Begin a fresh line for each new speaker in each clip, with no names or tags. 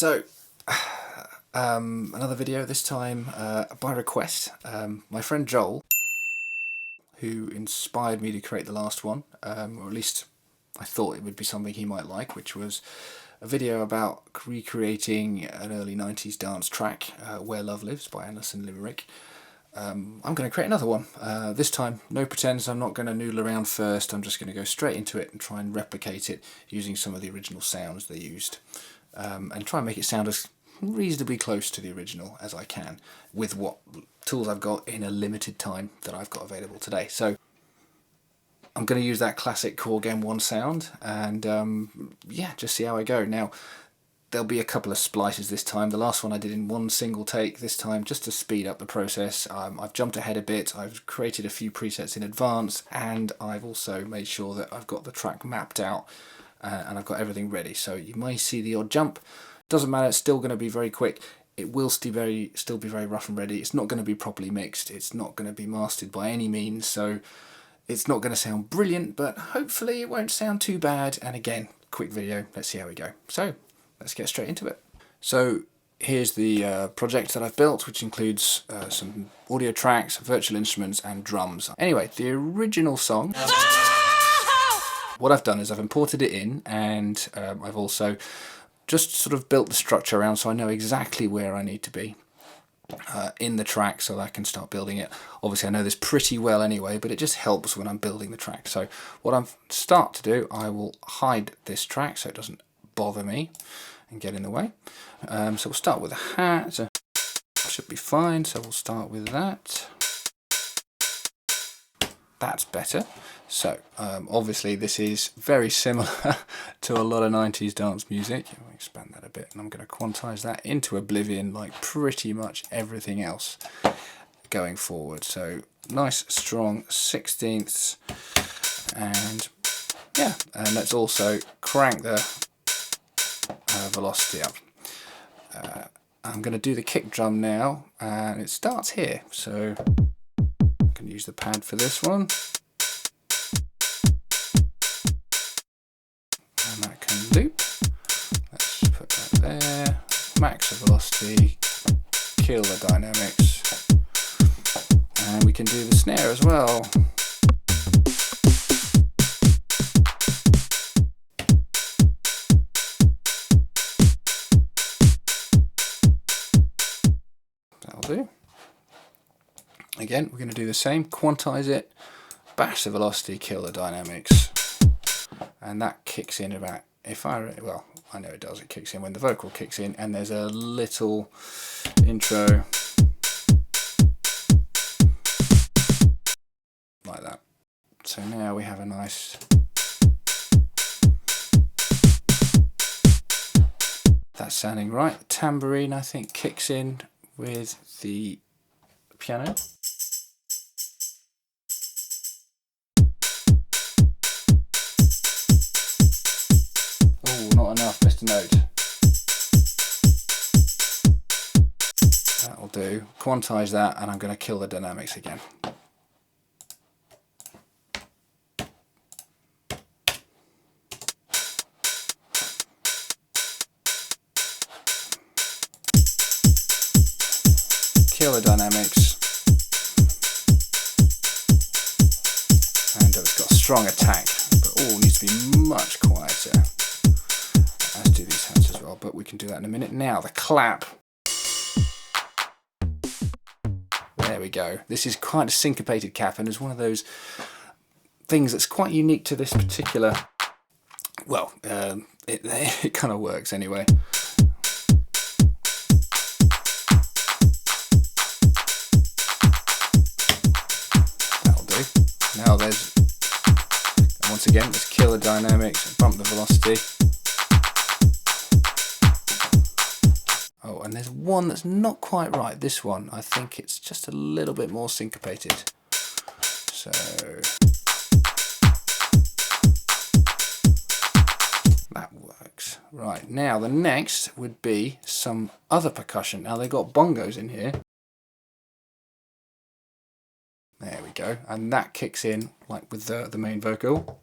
So, another video, this time by request. My friend Joel, who inspired me to create the last one, or at least I thought it would be something he might like, which was a video about recreating an early 90s dance track, Where Love Lives by Alison Limerick. I'm going to create another one. This time, no pretends, I'm not going to noodle around first, I'm just going to go straight into it and try and replicate it using some of the original sounds they used. And try and make it sound as reasonably close to the original as I can with what tools I've got in a limited time that I've got available today. So I'm going to use that classic Korg M1 sound and yeah, just see how I go. Now there'll be a couple of splices this time. The last one I did in one single take. This time, just to speed up the process, I've jumped ahead a bit, I've created a few presets in advance, and I've also made sure that I've got the track mapped out and I've got everything ready. So you may see the odd jump. Doesn't matter, it's still going to be very quick. It will still be very rough and ready. It's not going to be properly mixed. It's not going to be mastered by any means. So it's not going to sound brilliant, but hopefully it won't sound too bad. And again, quick video. Let's see how we go. So let's get straight into it. So here's the project that I've built, which includes some audio tracks, virtual instruments, and drums. Anyway, the original song. What I've done is I've imported it in, and I've also just sort of built the structure around so I know exactly where I need to be in the track so that I can start building it. Obviously I know this pretty well anyway, but it just helps when I'm building the track. So what I start to do, I will hide this track so it doesn't bother me and get in the way. So we'll start with a hat. Should be fine, so we'll start with that. That's better. So obviously this is very similar to a lot of 90s dance music. I'll expand that a bit, and I'm going to quantize that into oblivion like pretty much everything else going forward. So nice strong 16ths, and yeah, and let's also crank the velocity up. I'm going to do the kick drum now, and it starts here. So I can use the pad for this one. And that can loop. Let's put that there. Max the velocity, kill the dynamics, and we can do the snare as well. That'll do. Again, we're going to do the same. Quantize it, bash the velocity, kill the dynamics. And that kicks in about, well, I know it does, it kicks in when the vocal kicks in, and there's a little intro like that. So now we have a nice, that's sounding right. The tambourine, I think, kicks in with the piano. Not enough, missed a note. That'll do. Quantize that, and I'm going to kill the dynamics again. Kill the dynamics. And it's got a strong attack, but all needs to be much quieter. As do these hands as well, but we can do that in a minute. Now the clap. There we go. This is quite a syncopated cap, and it's one of those things that's quite unique to this particular, well, it kind of works anyway. That'll do. Now once again, let's kill the dynamics, bump the velocity. Oh, and there's one that's not quite right. This one, I think it's just a little bit more syncopated. So that works. Right, now the next would be some other percussion. Now they've got bongos in here. There we go. And that kicks in like with the main vocal.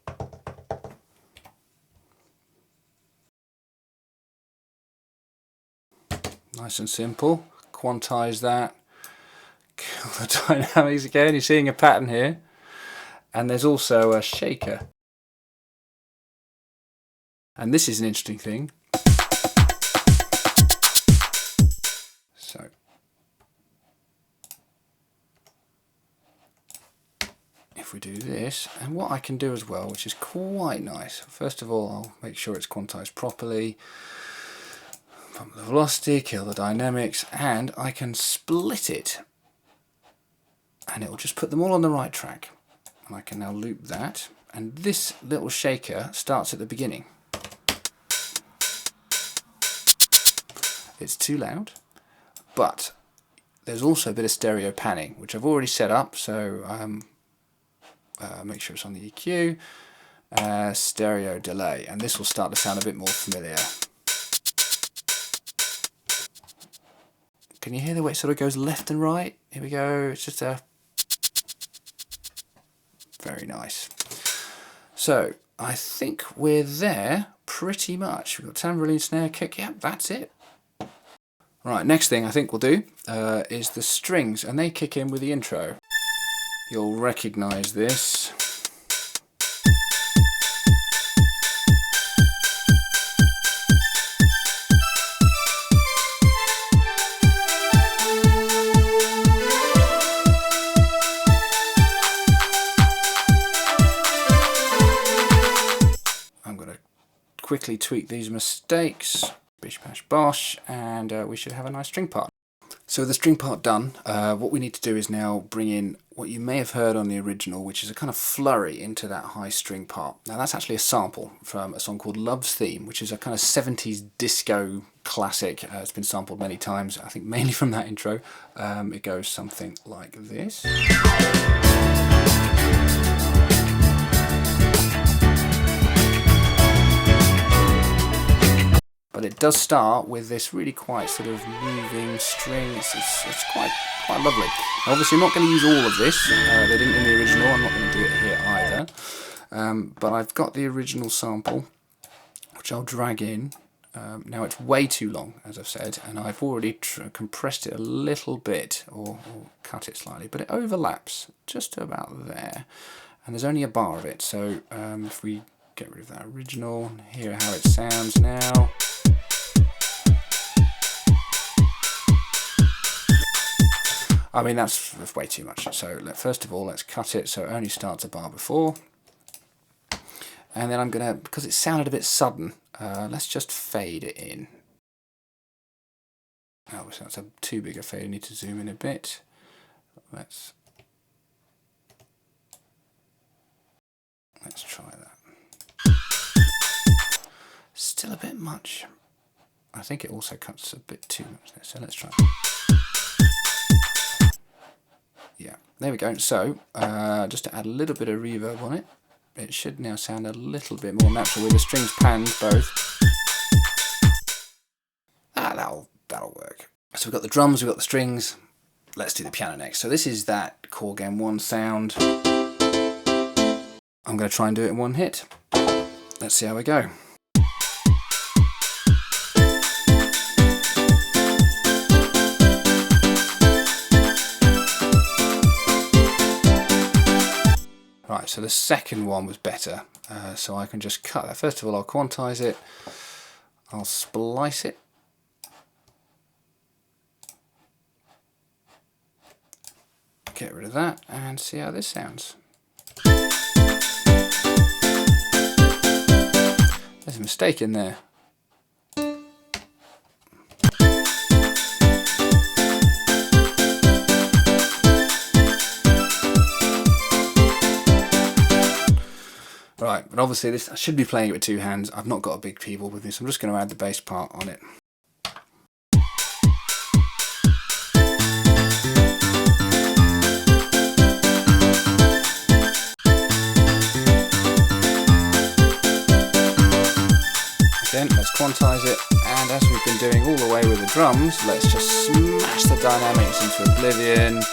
Nice and simple. Quantize that. Kill the dynamics again. You're seeing a pattern here. And there's also a shaker. And this is an interesting thing. So if we do this, and what I can do as well, which is quite nice, first of all I'll make sure it's quantized properly, pump the velocity, kill the dynamics, and I can split it, and it will just put them all on the right track. And I can now loop that, and this little shaker starts at the beginning. It's too loud, but there's also a bit of stereo panning, which I've already set up, so make sure it's on the EQ, stereo delay, and this will start to sound a bit more familiar. Can you hear the way it sort of goes left and right? Here we go, it's just a... very nice. So, I think we're there pretty much. We've got tambourine, snare, kick, yeah, that's it. Right, next thing I think we'll do is the strings, and they kick in with the intro. You'll recognise this. I'm going to quickly tweak these mistakes. Bish bash bosh, and we should have a nice string part. So with the string part done, what we need to do is now bring in what you may have heard on the original, which is a kind of flurry into that high string part. Now that's actually a sample from a song called Love's Theme, which is a kind of 70s disco classic. It's been sampled many times, I think mainly from that intro. It goes something like this. But it does start with this really quite sort of moving string. It's quite lovely. Now, obviously, I'm not going to use all of this. They didn't in the original. I'm not going to do it here either. But I've got the original sample, which I'll drag in. Now it's way too long, as I've said, and I've already compressed it a little bit, or cut it slightly, but it overlaps just about there. And there's only a bar of it, so if we get rid of that original, hear how it sounds now. I mean, that's way too much. So first of all, let's cut it so it only starts a bar before. And then I'm going to, because it sounded a bit sudden, let's just fade it in. Oh, so that's a too big a fade. I need to zoom in a bit. Let's try that. Still a bit much. I think it also cuts a bit too much there, so let's try it. Yeah, there we go. So, just to add a little bit of reverb on it, it should now sound a little bit more natural with the strings panned both. That'll work. So we've got the drums, we've got the strings. Let's do the piano next. So this is that Korg M1 sound. I'm going to try and do it in one hit. Let's see how we go. Right, so the second one was better, so I can just cut that. First of all, I'll quantize it, I'll splice it, get rid of that, and see how this sounds. There's a mistake in there. Right, but obviously I should be playing it with two hands. I've not got a big keyboard with me, so I'm just going to add the bass part on it. Again, let's quantize it, and as we've been doing all the way with the drums, let's just smash the dynamics into oblivion.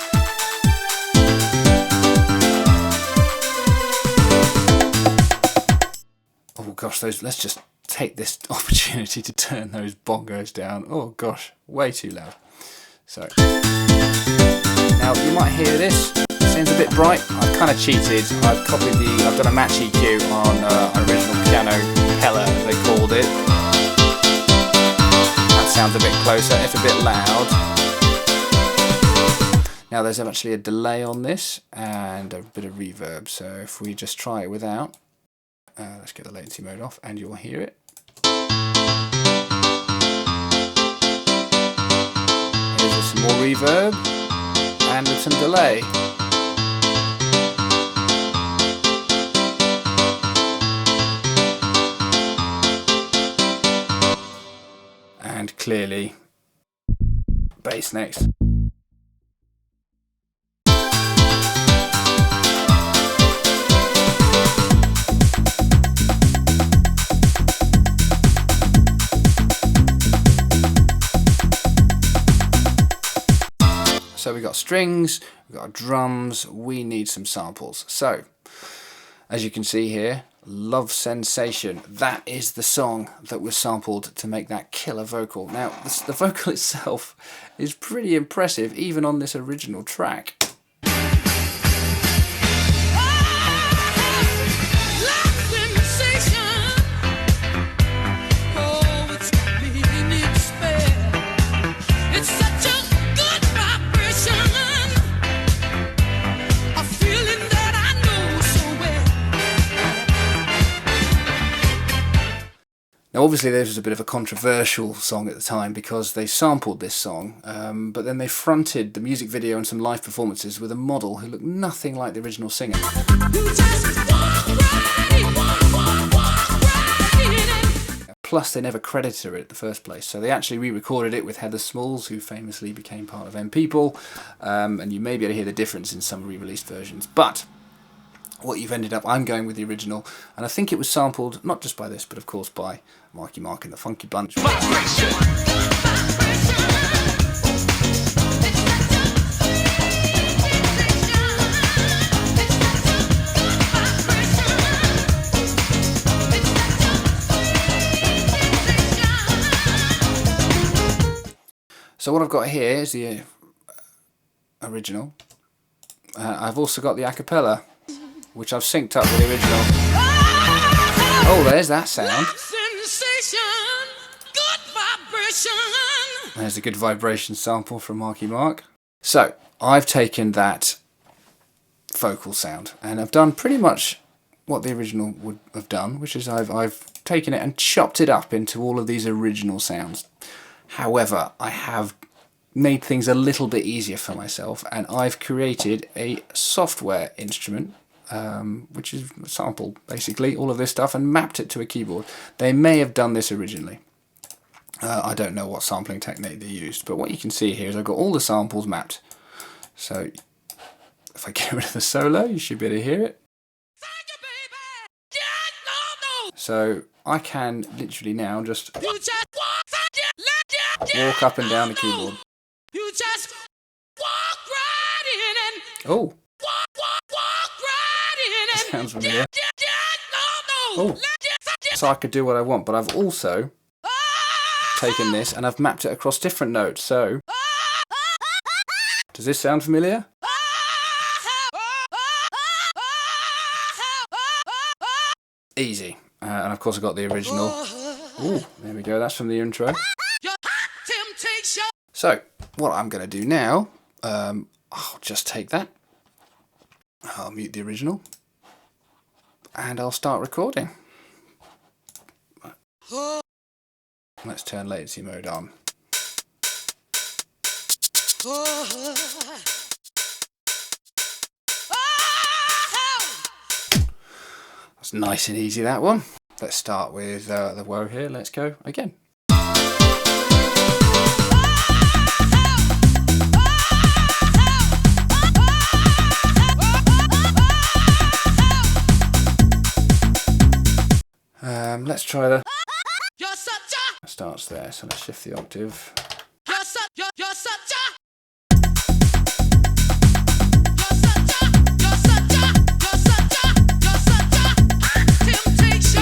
Oh gosh, let's just take this opportunity to turn those bongos down. Oh gosh, way too loud. So, now you might hear this. It sounds a bit bright. I've kind of cheated. I've done a match EQ on an original piano Pella, as they called it. That sounds a bit closer, it's a bit loud. Now there's actually a delay on this and a bit of reverb, so if we just try it without, let's get the latency mode off and you'll hear it. Here's some more reverb and with some delay. And clearly, bass next. So we've got strings, we've got drums, we need some samples. So, as you can see here, Love Sensation, that is the song that was sampled to make that killer vocal. Now, the vocal itself is pretty impressive, even on this original track. Now obviously this was a bit of a controversial song at the time because they sampled this song, but then they fronted the music video and some live performances with a model who looked nothing like the original singer. Plus they never credited her in the first place, so they actually re-recorded it with Heather Smalls, who famously became part of M People, and you may be able to hear the difference in some re-released versions. But what you've ended up, I'm going with the original, and I think it was sampled not just by this, but of course by Marky Mark and the Funky Bunch. So what I've got here is the original. I've also got the a cappella, which I've synced up with the original. Oh, there's that sound. There's a good vibration sample from Marky Mark. So, I've taken that vocal sound and I've done pretty much what the original would have done, which is I've taken it and chopped it up into all of these original sounds. However, I have made things a little bit easier for myself and I've created a software instrument which is a sample, basically, all of this stuff, and mapped it to a keyboard. They may have done this originally. I don't know what sampling technique they used, but what you can see here is I've got all the samples mapped. So if I get rid of the solo, you should be able to hear it. So I can literally now just walk up and down the keyboard. Oh! Sounds familiar. Oh, so I could do what I want, but I've also taken this and I've mapped it across different notes. So, does this sound familiar? Easy. And of course I've got the original. Ooh, there we go, that's from the intro. So, what I'm going to do now, I'll just take that. I'll mute the original. And I'll start recording. Let's turn latency mode on. That's nice and easy, that one. Let's start with the woe here. Let's go again. Let's try the... Starts there, so let's shift the octave.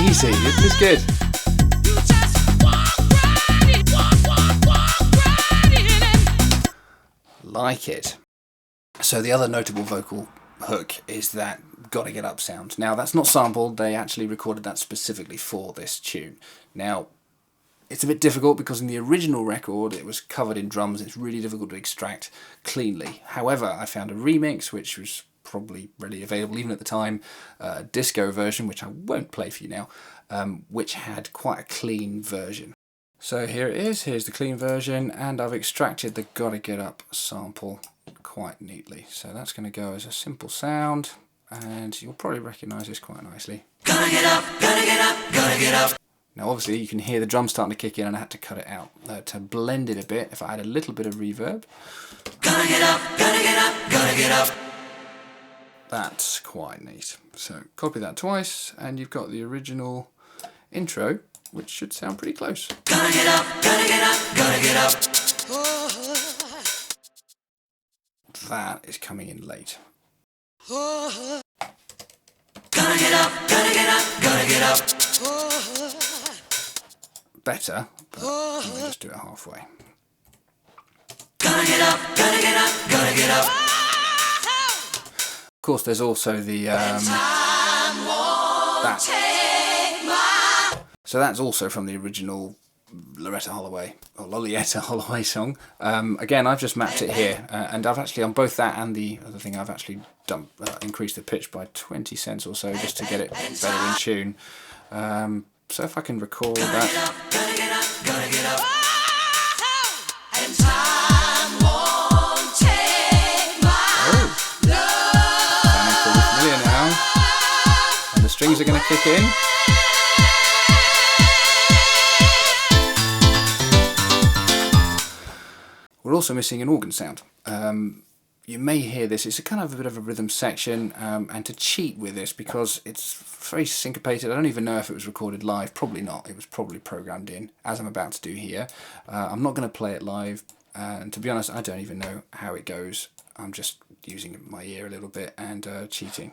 Easy, this is good. like it. So the other notable vocal hook is that Gotta Get Up sound. Now that's not sampled, they actually recorded that specifically for this tune. Now it's a bit difficult because in the original record it was covered in drums. It's really difficult to extract cleanly. However, I found a remix which was probably readily available even at the time, a disco version which I won't play for you now, which had quite a clean version. So here it is, here's the clean version, and I've extracted the Gotta Get Up sample quite neatly. So that's going to go as a simple sound, and you'll probably recognise this quite nicely. Gotta get up, gotta get up, gotta get up. Now obviously you can hear the drum starting to kick in, and I had to cut it out. To blend it a bit, if I add a little bit of reverb. Gotta get up, gotta get up, gotta get up. That's quite neat. So copy that twice, and you've got the original intro, which should sound pretty close. Gotta get up, gotta get up, gotta get up. That is coming in late. Gotta get up, gotta get up, gotta get up. Better, but I'm going to just do it halfway. Gotta get up, gotta get up, gotta get up. Of course, there's also the so that's also from the original Loletta Holloway song. Again, I've just mapped it here, and I've actually on both that and the other thing I've actually done increased the pitch by 20 cents or so just to get it better in tune. So if I can record that. And the strings are going to kick in. We're also missing an organ sound. You may hear this, it's a kind of a bit of a rhythm section, and to cheat with this, because it's very syncopated, I don't even know if it was recorded live, probably not, it was probably programmed in, as I'm about to do here. I'm not going to play it live, and to be honest, I don't even know how it goes. I'm just using my ear a little bit and cheating.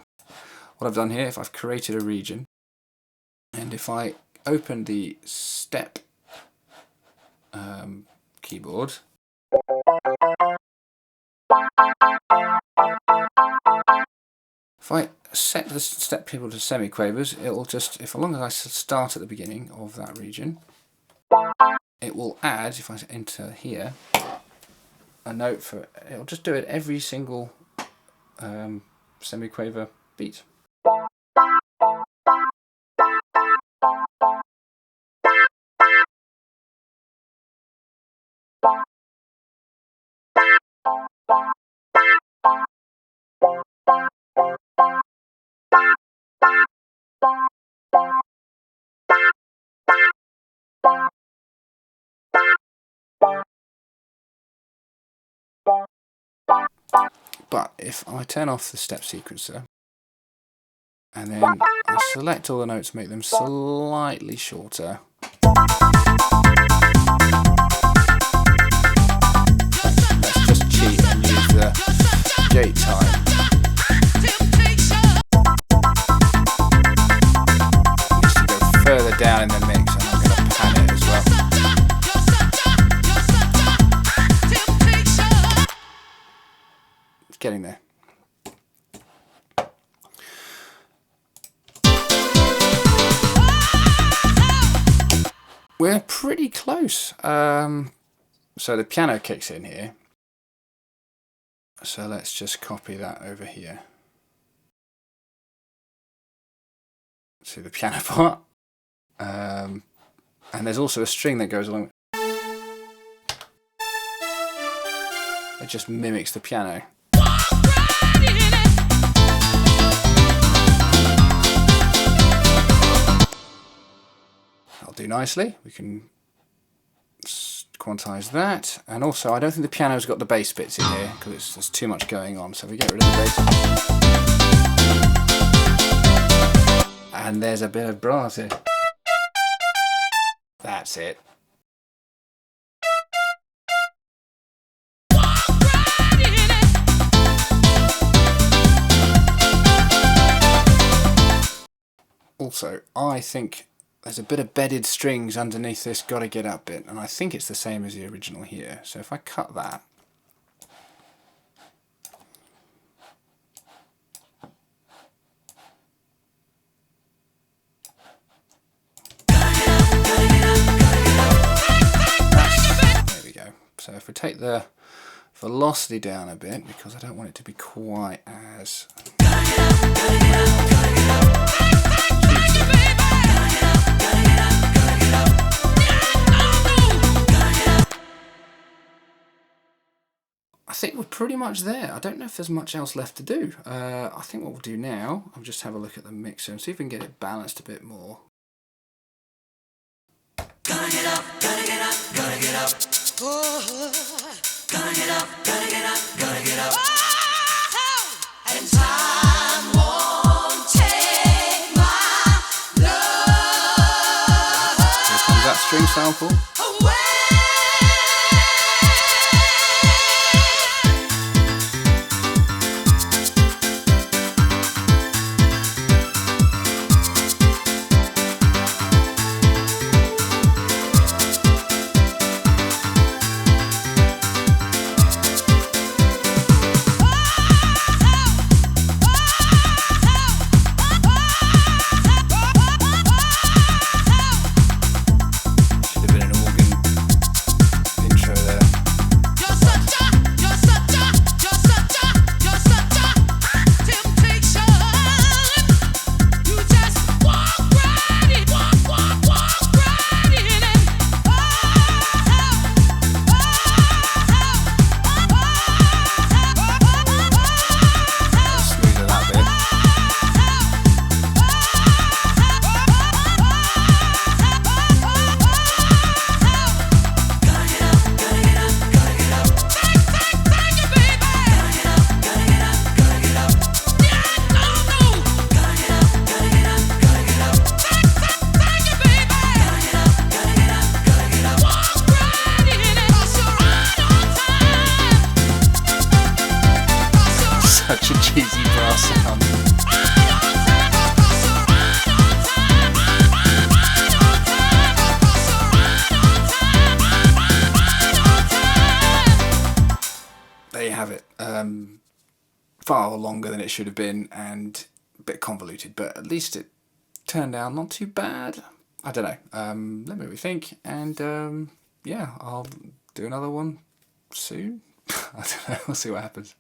What I've done here, if I've created a region, and if I open the step keyboard, if I set the step keyboard to semiquavers, it will just, as long as I start at the beginning of that region, it will add, if I enter here, a note for, it'll just do it every single semiquaver beat. But if I turn off the step sequencer and then I select all the notes, make them slightly shorter, let's just cheat and use the gate time. Needs to go further down in the mix, and I'm going to pan it as well. It's getting there. We're pretty close. So the piano kicks in here. So let's just copy that over here. See the piano part. And there's also a string that goes along. It just mimics the piano. That'll do nicely. We can quantize that, and also I don't think the piano's got the bass bits in here because there's too much going on, so we get rid of the bass. And there's a bit of brass here. That's it. Also, I think there's a bit of bedded strings underneath this Gotta Get Up bit, and I think it's the same as the original here. So if I cut that, if we take the velocity down a bit, because I don't want it to be quite as... I think we're pretty much there. I don't know if there's much else left to do. I think what we'll do now, I'll just have a look at the mixer and see if we can get it balanced a bit more. Gonna get up, gonna get up, gonna get up. Oh, gonna get up, gonna get up, gonna get up. Oh, and time won't take my love. Here comes that string sample. Away. Such a cheesy brass sound. There you have it. Far longer than it should have been and a bit convoluted, but at least it turned out not too bad. I don't know. Let me rethink, and yeah, I'll do another one soon. I don't know. We'll see what happens.